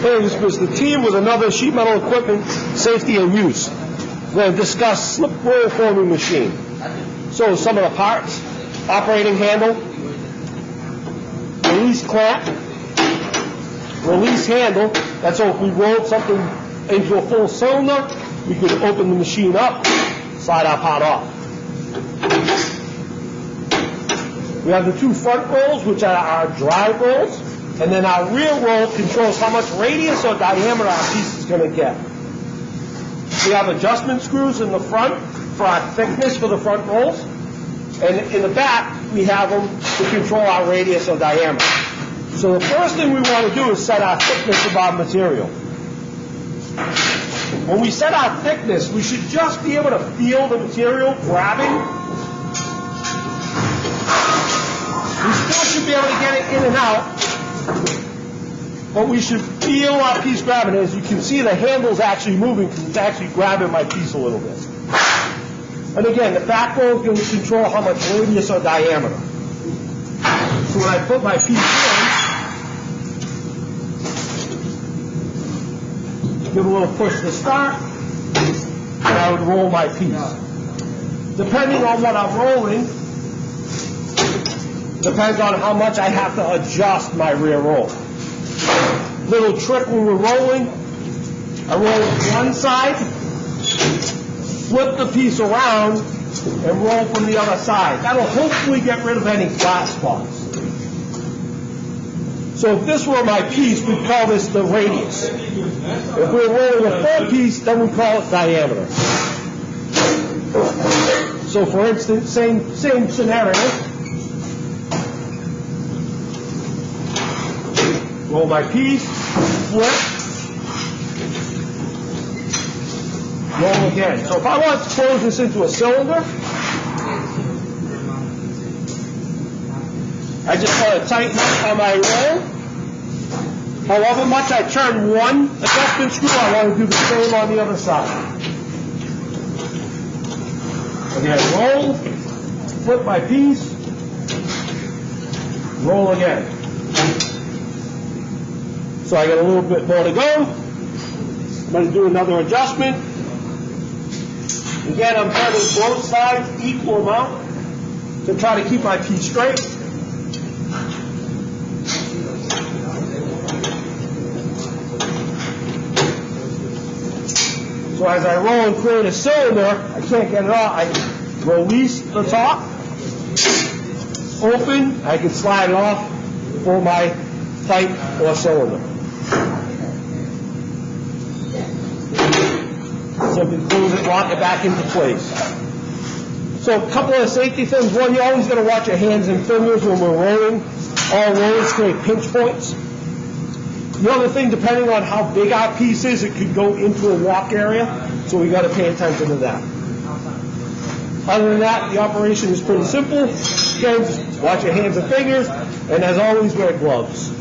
Hey, this is Mr. T with another sheet metal equipment safety and use. We're going to discuss slip roll forming machine. So some of the parts: operating handle, release clamp, release handle. That's so if we rolled something into a full cylinder, we could open the machine up, slide our part off. We have the two front rolls, which are our drive rolls, and then our rear roll controls how much radius or diameter our piece is going to get. We have adjustment screws in the front for our thickness for the front rolls, and in the back we have them to control our radius or diameter. So the first thing we want to do is set our thickness of our material. When we set our thickness, we should just be able to feel the material grabbing. We still should be able to get it in and out, but we should feel our piece grabbing. As you can see, the handle's actually moving because it's actually grabbing my piece a little bit. And again, the back roll is going to control how much radius or diameter. So when I put my piece in, give a little push to start, and I would roll my piece. Depending on what I'm rolling, depends on how much I have to adjust my rear roll. Little trick when we're rolling: I roll one side, flip the piece around, and roll from the other side. That'll hopefully get rid of any flat spots. So if this were my piece, we'd call this the radius. If we're rolling a full piece, then we call it diameter. So for instance, same scenario. Roll my piece, flip, roll again. So if I want to close this into a cylinder, I just want to tighten up on my roll. However much I turn one adjustment screw, I want to do the same on the other side. Again, roll, flip my piece, roll again. So I got a little bit more to go. I'm going to do another adjustment. Again, I'm turning both sides equal amount to try to keep my piece straight. So as I roll and create a cylinder, I can't get it off. I release the top, open, I can slide it off for my pipe or cylinder. Simply close it, lock it back into place. So a couple of safety things. One, you're always going to watch your hands and fingers when we're rolling. All rolls create pinch points. The other thing, depending on how big our piece is, it could go into a walk area, so we got to pay attention to that. Other than that, the operation is pretty simple. Again, just watch your hands and fingers, and as always, wear gloves.